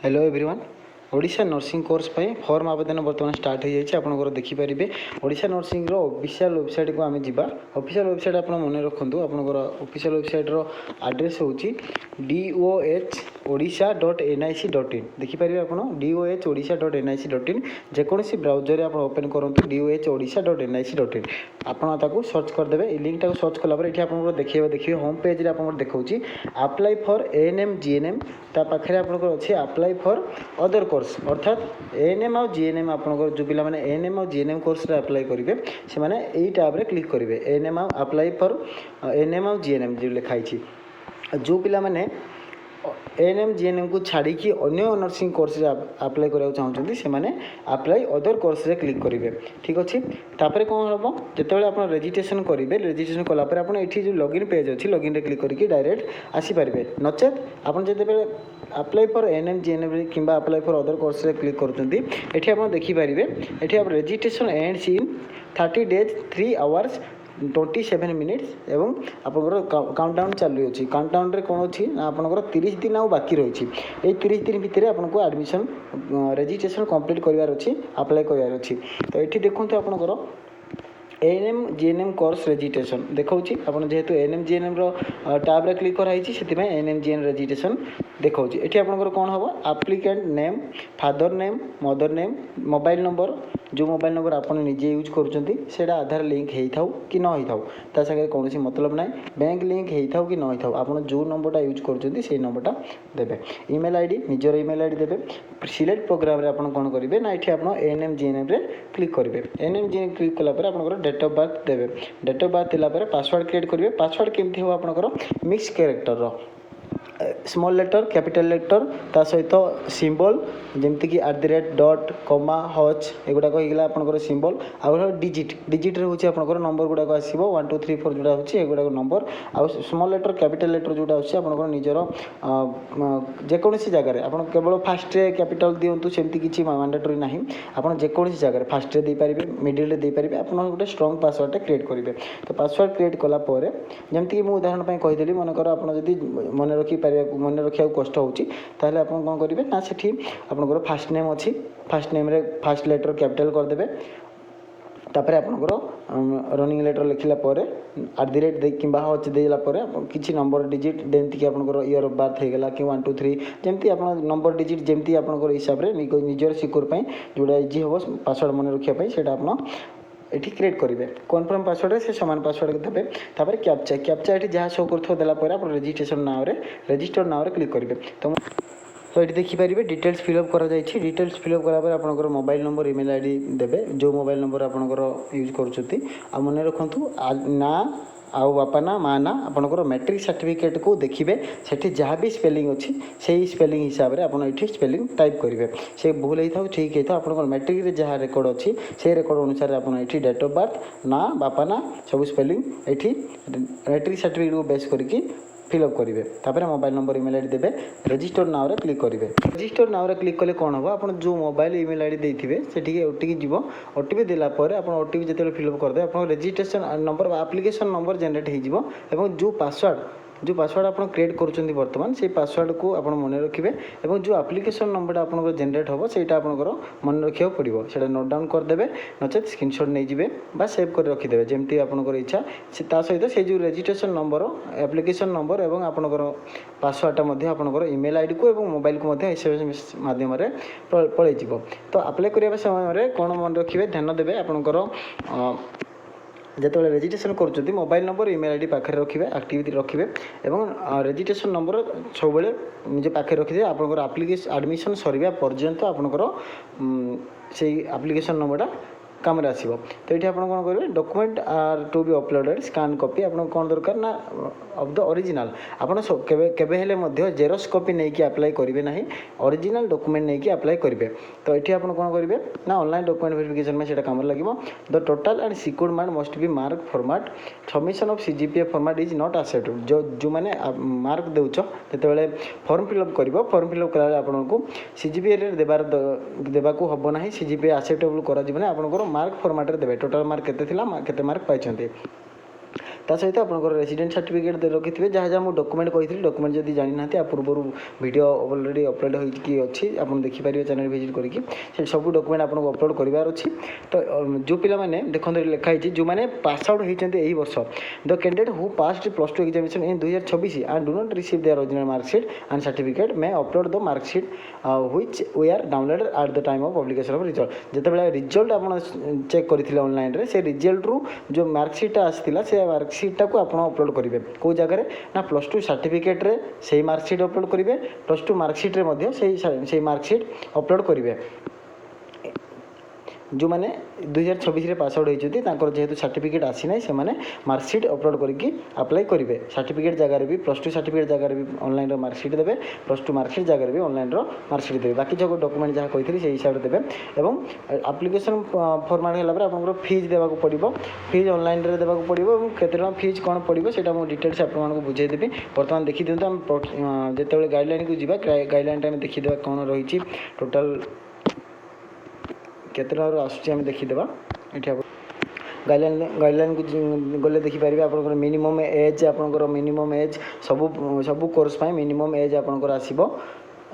Hello everyone. Odisha nursing course पे form आवेदन बर्तमान स्टार्ट हो जाए। आपंकर देखिपारे ओडिशा नर्सिंग ऑफिशियल वेबसाइट को आम जा। ऑफिशियल वेबसाइट आप मन रखु आपंकर ऑफिशियल वेबसाइट एड्रेस हूँ doh.odisha.nic.in। देखिपारे आप doh.odisha.nic.in जेकोसी ब्राउजर आप ओपन करूँ doh.odisha.nic.in आपको सर्च करदे। लिंक टाक सर्च कलापर ये आप देखिए होम पेज रे आप देखा अप्लाई फॉर एएनएम जीएनएम ता पाखे आपंकर अच्छे अप्लाई फॉर अदर कोर्स अर्थात एएनएम आउ जीएनएम आपंकर जो पिला माने एएनएम आउ जीएनएम कोर्स रे अप्लाई करेंगे से माने एई टैब रे क्लिक करेंगे। एएनएम आउ अप्लाई फॉर एएनएम आउ जीएनएम जो लिखाई जो पिला माने एएनएम जीएनएम को छाड़ी अन्य नर्सिंग कोर्स रे अप्लाई करा चाहते से माने अप्लाई अदर कोर्स रे क्लिक करेंगे। ठीक अच्छे तापर कौन हम जिते आप रेजिस्ट्रेशन करेंगे रेजिस्ट्रेशन कलापर आप जो लॉगिन पेज अच्छी लॉगिन रे क्लिक करके डायरेक्ट आसीपारे नचेत आप जिते अप्लाई फॉर एएनएम जीएनएम कि अप्लाई फॉर अदर कोर्स रे क्लिक करुँचे ये आप देखिपारे ये आप registration ends in 30 days 3 hours 27 minutes एवं आपंकर काउंटडाउन चालू अच्छी। काउंटडाउन रे कौन अच्छी ना आपंकर 30 दिन आउ बाकी रही। 30 दिन भितर आपको एडमिशन रेजिस्ट्रेशन कंप्लीट करार अच्छी अप्लाई करार अच्छी। तो ये देखो आपंकर एएनएम जीएनएम कोर्स रेजिस्ट्रेशन देखा आप जेहेतु एएनएम जीएनएम टैब रे क्लिक कराई से एएनएम जीएनएम रेजिस्ट्रेशन देखा ये आपंकर कौन हम applicant name father name mother name mobile number जो मोबाइल नंबर आप निजे यूज करा आधार लिंक होता कि न होता ता सागे कौन मतलब ना बैंक लिंक होता कि न होता आप जो नंबरटा यूज कर नंबरटा देवे। ईमेल आईडी निजर ईमेल आईडी देवे। सिलेक्ट प्रोग्राम रे आपन कौन करेंगे ना ये आप एएनएम जीएनएम रे क्लिक करेंगे। एएनएम जीएनएम क्लिक कलापर आप डेट ऑफ बर्थ देवे। डेट ऑफ बर्थ देला पासवर्ड क्रिएट करेंगे। पासवर्ड केमती हो आपंकर mix character small letter capital letter ता सहित सिंबल जमती @ कमा हच एगुड़ा होगा आपंकर सिंबल आउ डिजिट डिजिट रे होची आपंकर नंबर गुड़ाक आसो 1 2 3 4 जोड़ा होची एगुड़ा नंबर आउ स्मॉल लेटर कैपिटल लेटर जोड़ा होची आपंकर निजर जेकोसी जगह आप केवल फास्ट कैपिटल दिंतु सेमती किसी मैंडेटरी ना आप जेकोसी जगह फास्ट दे पारे मिडिल दे पारे आप गोटे स्ट्रंग पासवर्ड क्रिएट करेंगे। तो पासवर्ड क्रिएट कलापर जमती मुझे उदाहरण कहीदेली मनकर आप मन रखी मन रखा कष्ट होची ताहले आप कौन करेंगे ना सेठी आपनकर फास्ट नेम अच्छी फास्ट नेम रे फास्ट लेटर कैपिटल करदेवे। तापर आपनकर रनिंग लेटर लिखला @ दे कि हच देला किसी नंबर डिजिट जमती कि आपनकर ईयर ऑफ बर्थ होगा कि 1 2 3 जमती आप नंबर डिजिट जमती आपनकर हिसाब से निजर सिक्योर जोड़ा इजी हम पासवर्ड मन रखापी से ये क्रिएट करेंगे। कन्फर्म पासवर्ड से सामान पासवर्ड देवे। तापर कैप्चा कैप्चा ये जहाँ शो कर आप रेजिस्ट्रेशन नाव रजिस्टर नाव क्लिक करेंगे। तो ये देखिपारे डिटेल्स फिलअप करा जायछि। डिटेल्स फिलअप करापर आपनकर मोबाइल नंबर ईमेल आईडी देवे जो मोबाइल नंबर आपनकर यूज करुछथि आ मन रखंतु ना आउ बापा ना माँ ना आपंकर मैट्रिक सर्टिफिकेट को देखिए से जहाँ भी स्पेलिंग अच्छी से स्पेलिंग हिसाब से आपड़ी स्पेलिंग टाइप करेंगे। से भूल होता ठीक होता आप मैट्रिक रे जहाँ रेकर्ड अच्छी से रेकर्ड अनुसार आप डेट ऑफ बर्थ ना बापा ना सब स्पेलिंग ये मैट्रिक सर्टिफिकेट को बेस करके फिलअप करेंगे। तापर मोबाइल नंबर ईमेल आईडी देवे। रजिस्टर नाव रे क्लिक करेंगे। रजिस्टर नाव रे क्लिक कले कौन हम आप जो मोबाइल ईमेल आईडी देते से ओटीपी जीव ओटीपी देलापर आप ओटीपी जो फिलअप करदे आप registration number application number generate हो जो पासवर्ड आप क्रिएट कर बर्तमान से पासवर्ड को आप मन रखिए और जो एप्लिकेशन नंबर आप जनरेट हम से आपंकर मन रखा पड़ो से नोट डाउन करदे नचेत स्क्रीनशॉट नहीं जाए बा सेव कर रखिदे जमती आपंकर इच्छा सहित से जो रजिस्ट्रेशन नंबर एप्लिकेशन नंबर और आपंकर पासवर्डटा आपंकर ईमेल आईडी को और मोबाइल को एसएमएस माध्यम पलि तो अप्लाई करने समय कौन मन रखिए ध्यान देवे आपंकर जिते रेजिस्ट्रेशन कर मोबाइल नंबर ईमेल आईडी पाखे रखिए एक्टिविटी रखिए और रेजिस्ट्रेशन नंबर सब निज पाखे रखिए आपंकर एप्लिकेशन एडमिशन सरिया पर्यंत आपंकर से एप्लिकेशन नंबरटा काम आसो। तो ये आप कौन करेंगे document are to be uploaded scan copy आप कौन दरकार ना ऑफ द ओरिजिनल आपड़ केवे जेरोक्स कॉपी नहीं कि अप्लाई करेंगे ना ओरिजिनल डॉक्यूमेंट नहीं कि अप्लाई करेंगे। तो ये आप कौन करेंगे ना ऑनलाइन डॉक्यूमेंट वेरिफिकेशन में काम लगे the total and secured mark must be mark format submission of CGPA format is not accepted जो मैंने मार्क देउछ जो फॉर्म फिलअप कर फॉर्म फिलअप कला आपको सीजीपीए देवाक हम ना सीजीपीए एक्सेप्टेबल कर आपंकर मार्क फॉर्मेट देवे टोटल मार्क केते मार्क पाई। ତା ସହିତ ଆପଣଙ୍କର ରେସିଡେଣ୍ଟ ସାର୍ଟିଫିକେଟ୍ ରଖିଥିବେ, ଯାହା ଯାହା ମୁଁ ଡକୁମେଣ୍ଟ କହିଥିଲି। ଡକୁମେଣ୍ଟ ଯଦି ଜାଣିନାହାନ୍ତି, ପୂର୍ବରୁ ଭିଡ଼ିଓ ଅଲରେଡ଼ି ଅପଲୋଡ଼ ହୋଇକି ଅଛି, ଆପଣ ଦେଖିପାରିବେ ଚ୍ୟାନେଲ୍ ଭିଜିଟ୍ କରିକି। ସେ ସବୁ ଡକୁମେଣ୍ଟ ଆପଣଙ୍କୁ ଅପଲୋଡ଼ କରିବାର ଅଛି। ତ ଯେଉଁ ପିଲାମାନେ ଦେଖନ୍ତୁ ଏଠି ଲେଖା ହେଇଛି, ଯେଉଁମାନେ ପାସ୍ ଆଉଟ୍ ହୋଇଛନ୍ତି ଏହି ବର୍ଷ, the candidate who passed +2 examination in 2026 and do not receive their original marksheet and certificate may upload the marksheet which were downloaded at the time of publication of result. ଯେତେବେଳେ result ଆପଣ check କରିଥିଲେ ଅନଲାଇନ୍ରେ, ସେ ରିଜଲ୍ଟରୁ ଯେଉଁ ମାର୍କସିଟ୍ଟା ଆସିଥିଲା, ସେ ମାର୍କସିଟ୍ଟାକୁ ଆପଣ upload କରିବେ। କେଉଁ ଜାଗାରେ ନା +2 ସାର୍ଟିଫିକେଟ୍ରେ ସେଇ ମାର୍କସିଟ୍ ଅପଲୋଡ଼ କରିବେ, +2 ମାର୍କସିଟ୍ରେ ମଧ୍ୟ ସେଇ ମାର୍କସିଟ୍ ଅପଲୋଡ଼ କରିବେ। ଯେଉଁମାନେ 2026 ପାସ୍ ଆଉଟ୍ ହୋଇଛନ୍ତି, ତାଙ୍କର ଯେହେତୁ ସାର୍ଟିଫିକେଟ୍ ଆସିନାହିଁ, ସେମାନେ ମାର୍କସିଟ୍ ଅପଲୋଡ଼ କରିକି ଆପ୍ଲାଏ କରିବେ। ସାର୍ଟିଫିକେଟ୍ ଜାଗାରେ ବି +2 ସାର୍ଟିଫିକେଟ୍ ଜାଗାରେ ବି ଅନଲାଇନ୍ର ମାର୍କସିଟ୍ ଦେବେ, +2 ମାର୍କସିଟ୍ ଜାଗାରେ ବି ଅନଲାଇନ୍ର ମାର୍କସିଟ୍ ଦେବେ। ବାକି ଯେଉଁ ଡକୁମେଣ୍ଟ ଯାହା କହିଥିଲି ସେଇ ହିସାବରେ ଦେବେ। ଏବଂ ଆପ୍ଲିକେସନ୍ ଫର୍ମାଟ୍ ହେଲା ପରେ ଆପଣଙ୍କର ଫିଜ୍ ଦେବାକୁ ପଡ଼ିବ। ଫିଜ୍ ଅନଲାଇନ୍ରେ ଦେବାକୁ ପଡ଼ିବ ଏବଂ କେତେ ଟଙ୍କା ଫିଜ୍ କ'ଣ ପଡ଼ିବ ସେଇଟା ମୁଁ ଡିଟେଲ୍ସ ଆପଣମାନଙ୍କୁ ବୁଝାଇଦେବି। ବର୍ତ୍ତମାନ ଦେଖିଦିଅନ୍ତୁ, ଆମେ ଯେତେବେଳେ ଗାଇଡ଼ଲାଇନ୍କୁ ଯିବା, ଗାଇଡ଼ଲାଇନ୍ଟା ଆମେ ଦେଖିଦେବା କ'ଣ ରହିଛି, ଟୋଟାଲ୍ କେତେ ଟଙ୍କାରୁ ଆସୁଛି ଆମେ ଦେଖିଦେବା। ଏଠି ଆପଣ ଗାଇଡ଼ଲାଇନ୍କୁ ଗଲେ ଦେଖିପାରିବେ, ଆପଣଙ୍କର ମିନିମମ୍ ଏଜ୍, ଆପଣଙ୍କର ମିନିମମ୍ ଏଜ୍ ସବୁ କୋର୍ସ ପାଇଁ ମିନିମମ୍ ଏଜ୍ ଆପଣଙ୍କର ଆସିବ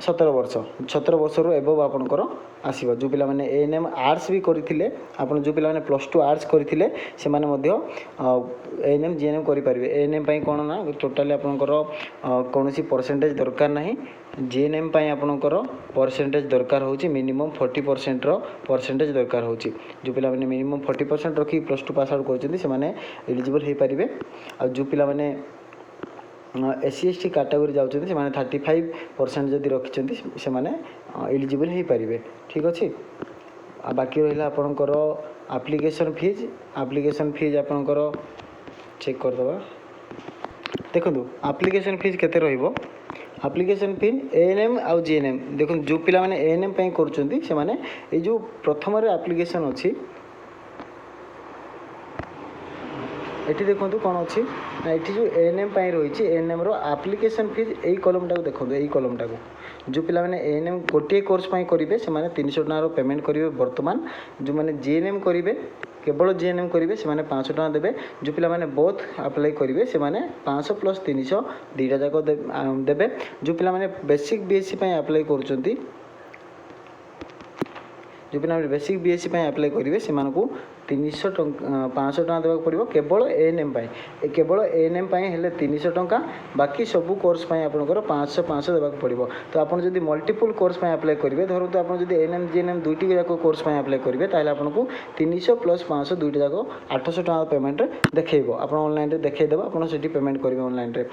17 ବର୍ଷ। 17 ବର୍ଷରୁ ଏବଭ୍ ଆପଣଙ୍କର ଆସିବ। ଯେଉଁ ପିଲାମାନେ ANM ଆର୍ଟ୍ସ ବି କରିଥିଲେ, ଆପଣ ଯେଉଁ ପିଲାମାନେ +2 ଆର୍ଟ୍ସ କରିଥିଲେ, ସେମାନେ ମଧ୍ୟ ANM GNM କରିପାରିବେ। ANM ପାଇଁ କ'ଣ ନା, ଟୋଟାଲି ଆପଣଙ୍କର କୌଣସି ପରସେଣ୍ଟେଜ୍ ଦରକାର ନାହିଁ। GNM ପାଇଁ ଆପଣଙ୍କର ପରସେଣ୍ଟେଜ୍ ଦରକାର ହେଉଛି ମିନିମମ୍ 40%ର ପରସେଣ୍ଟେଜ୍ ଦରକାର ହେଉଛି। ଯେଉଁ ପିଲାମାନେ ମିନିମମ୍ 40% ରଖି +2 ପାସ୍ ଆଉଟ୍ କରିଛନ୍ତି, ସେମାନେ ଏଲିଜିବଲ୍ ହୋଇପାରିବେ। ଆଉ ଯେଉଁ ପିଲାମାନେ SC ST କାଟାଗୋରୀ ଯାଉଛନ୍ତି, ସେମାନେ 35% ଯଦି ରଖିଛନ୍ତି, ସେମାନେ ଏଲିଜିବଲ୍ ହୋଇପାରିବେ। ଠିକ୍ ଅଛି। ଆଉ ବାକି ରହିଲା ଆପଣଙ୍କର ଆପ୍ଲିକେସନ୍ ଫିଜ୍ ଆପଣଙ୍କର ଚେକ୍ କରିଦେବା। ଦେଖନ୍ତୁ ଆପ୍ଲିକେସନ୍ ଫିଜ୍ କେତେ ରହିବ। ଆପ୍ଲିକେସନ୍ ଫି ANM ଆଉ GNM, ଦେଖନ୍ତୁ ଯେଉଁ ପିଲାମାନେ ANM ପାଇଁ କରୁଛନ୍ତି, ସେମାନେ ଏଇ ଯେଉଁ ପ୍ରଥମରେ ଆପ୍ଲିକେସନ୍ ଅଛି, ଏଠି ଦେଖନ୍ତୁ କ'ଣ ଅଛି ନା, ଏଠି ଯେଉଁ ANM ପାଇଁ ରହିଛି, ANMର ଆପ୍ଲିକେସନ୍ ଫିଜ୍ ଏଇ କଲମଟାକୁ ଦେଖନ୍ତୁ। ଏଇ କଲମଟାକୁ ଯେଉଁ ପିଲାମାନେ ANM ଗୋଟିଏ କୋର୍ସ ପାଇଁ କରିବେ, ସେମାନେ 300 ଟଙ୍କାର ପେମେଣ୍ଟ କରିବେ ବର୍ତ୍ତମାନ। ଯେଉଁମାନେ GNM କରିବେ, କେବଳ GNM କରିବେ, ସେମାନେ 500 ଟଙ୍କା ଦେବେ। ଯେଉଁ ପିଲାମାନେ ବୋଥ୍ ଆପ୍ଲାଏ କରିବେ, ସେମାନେ 500 + 300 ଦୁଇଟା ଯାକ ଦେବେ। ଯେଉଁ ପିଲାମାନେ ବେସିକ୍ BSc ପାଇଁ ଆପ୍ଲାଏ କରୁଛନ୍ତି, ଯେଉଁ ପିଲାମାନେ ବେସିକ୍ BSc ପାଇଁ ଆପ୍ଲାଏ କରିବେ, ସେମାନଙ୍କୁ 500 ଟଙ୍କା ଦେବାକୁ ପଡ଼ିବ କେବଳ ANM ପାଇଁ। କେବଳ ANM ପାଇଁ ହେଲେ 300 ଟଙ୍କା, ବାକି ସବୁ କୋର୍ସ ପାଇଁ ଆପଣଙ୍କର 500 ଦେବାକୁ ପଡ଼ିବ। ତ ଆପଣ ଯଦି ମଲ୍ଟିପୁଲ୍ କୋର୍ସ ପାଇଁ ଆପ୍ଲାଏ କରିବେ, ଧରନ୍ତୁ ଆପଣ ଯଦି ANM GNM ଦୁଇଟି ଯାକ କୋର୍ସ ପାଇଁ ଆପ୍ଲାଏ କରିବେ, ତାହେଲେ ଆପଣଙ୍କୁ 300 + 500 ଦୁଇଟା ଯାକ 800 ଟଙ୍କା ପେମେଣ୍ଟ ଦେଖାଇବ। ଆପଣ ଅନଲାଇନ୍ରେ ଦେଖାଇଦେବ, ଆପଣ ସେଠି ପେମେଣ୍ଟ କରିବେ ଅନଲାଇନ୍ରେ।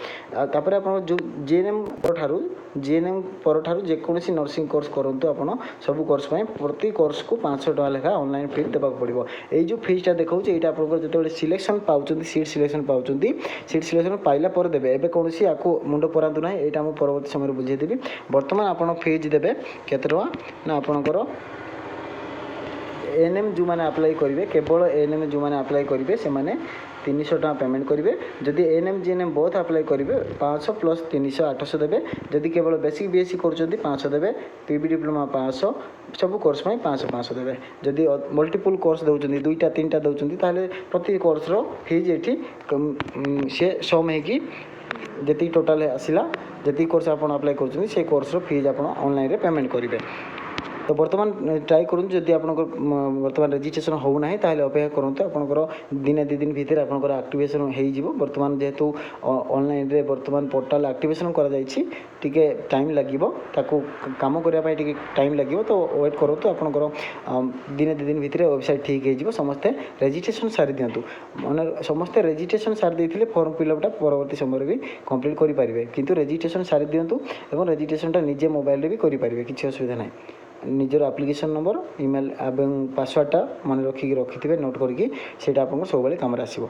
ତାପରେ ଆପଣ ଯେଉଁ GNM ପରଠାରୁ ଯେକୌଣସି ନର୍ସିଂ କୋର୍ସ କରନ୍ତୁ, ଆପଣ ସବୁ କୋର୍ସ ପାଇଁ ପ୍ରତି କୋର୍ସକୁ 500 ଟଙ୍କା ଲେଖା ଅନଲାଇନ୍ ଫି ଦେବାକୁ ପଡ଼ିବ। এই ଯେଉଁ ଫିଜ୍ଟା ଦେଖାଉଛି, ଏଇଟା ଆପଣଙ୍କର ଯେତେବେଳେ ସିଲେକ୍ସନ୍ ପାଉଛନ୍ତି, ସିଟ୍ ସିଲେକ୍ସନ୍ ପାଇଲା ପରେ ଦେବେ। ଏବେ କୌଣସି ଆକୁ ମୁଣ୍ଡ ପରାନ୍ତୁ ନାହିଁ, ଏଇଟା ମୁଁ ପରବର୍ତ୍ତୀ ସମୟରେ ବୁଝାଇଦେବି। ବର୍ତ୍ତମାନ ଆପଣ ଫିଜ୍ ଦେବେ କେତେ ଟଙ୍କା ନା, ଆପଣଙ୍କର ANM ଯେଉଁମାନେ ଆପ୍ଲାଏ କରିବେ, କେବଳ ANM ଯେଉଁମାନେ ଆପ୍ଲାଏ କରିବେ, ସେମାନେ 300 ଟଙ୍କା ପେମେଣ୍ଟ କରିବେ। ଯଦି ANM GNM ବୋଥ୍ ଆପ୍ଲାଏ କରିବେ, 500 + 300 800 ଦେବେ। ଯଦି କେବଳ ବେସିକ୍ BSc କରୁଛନ୍ତି, 500 ଦେବେ। PB ଡିପ୍ଲୋମା 500, ସବୁ କୋର୍ସ ପାଇଁ 500 ଦେବେ। ଯଦି ମଲ୍ଟିପୁଲ୍ କୋର୍ସ ଦେଉଛନ୍ତି, 2ଟା 3ଟା ଦେଉଛନ୍ତି, ତାହେଲେ ପ୍ରତି କୋର୍ସର ଫିଜ୍ ଏଠି ସେ ସମ୍ ହେଇକି ଯେତିକି ଟୋଟାଲ୍ ଆସିଲା, ଯେତିକି କୋର୍ସ ଆପଣ ଆପ୍ଲାଏ କରୁଛନ୍ତି, ସେଇ କୋର୍ସର ଫିଜ୍ ଆପଣ ଅନଲାଇନ୍ରେ ପେମେଣ୍ଟ କରିବେ। ତ ବର୍ତ୍ତମାନ ଟ୍ରାଏ କରନ୍ତୁ, ଯଦି ଆପଣଙ୍କର ବର୍ତ୍ତମାନ ରେଜିଷ୍ଟ୍ରେସନ୍ ହେଉନାହିଁ, ତାହେଲେ ଅପେକ୍ଷା କରନ୍ତୁ। ଆପଣଙ୍କର ଦିନେ 2 ଦିନ ଭିତରେ ଆପଣଙ୍କର ଆକ୍ଟିଭେସନ୍ ହୋଇଯିବ। ବର୍ତ୍ତମାନ ଯେହେତୁ ଅନଲାଇନ୍ରେ ବର୍ତ୍ତମାନ ପୋର୍ଟାଲ୍ ଆକ୍ଟିଭେସନ୍ କରାଯାଇଛି, ଟିକେ ଟାଇମ୍ ଲାଗିବ, ତାକୁ କାମ କରିବା ପାଇଁ ଟିକେ ଟାଇମ୍ ଲାଗିବ। ତ ୱେଟ୍ କରନ୍ତୁ, ଆପଣଙ୍କର ଦିନେ 2 ଦିନ ଭିତରେ ୱେବସାଇଟ୍ ଠିକ୍ ହୋଇଯିବ। ସମସ୍ତେ ରେଜିଷ୍ଟ୍ରେସନ୍ ସାରି ଦିଅନ୍ତୁ। ମାନେ ସମସ୍ତେ ରେଜିଷ୍ଟ୍ରେସନ୍ ସାରି ଦେଇଥିଲେ ଫର୍ମ ଫିଲ୍ଅପ୍ଟା ପରବର୍ତ୍ତୀ ସମୟରେ ବି କମ୍ପ୍ଲିଟ୍ କରିପାରିବେ, କିନ୍ତୁ ରେଜିଷ୍ଟ୍ରେସନ୍ ସାରି ଦିଅନ୍ତୁ ଏବଂ ରେଜିଷ୍ଟ୍ରେସନ୍ଟା ନିଜେ ମୋବାଇଲରେ ବି କରିପାରିବେ, କିଛି ଅସୁବିଧା ନାହିଁ। ନିଜର ଆପ୍ଲିକେସନ୍ ନମ୍ବର, ଇମେଲ୍ ଏବଂ ପାସୱାର୍ଡ଼ଟା ମନେ ରଖିଥିବେ, ନୋଟ୍ କରିକି, ସେଇଟା ଆପଣଙ୍କୁ ସବୁବେଳେ କାମରେ ଆସିବ।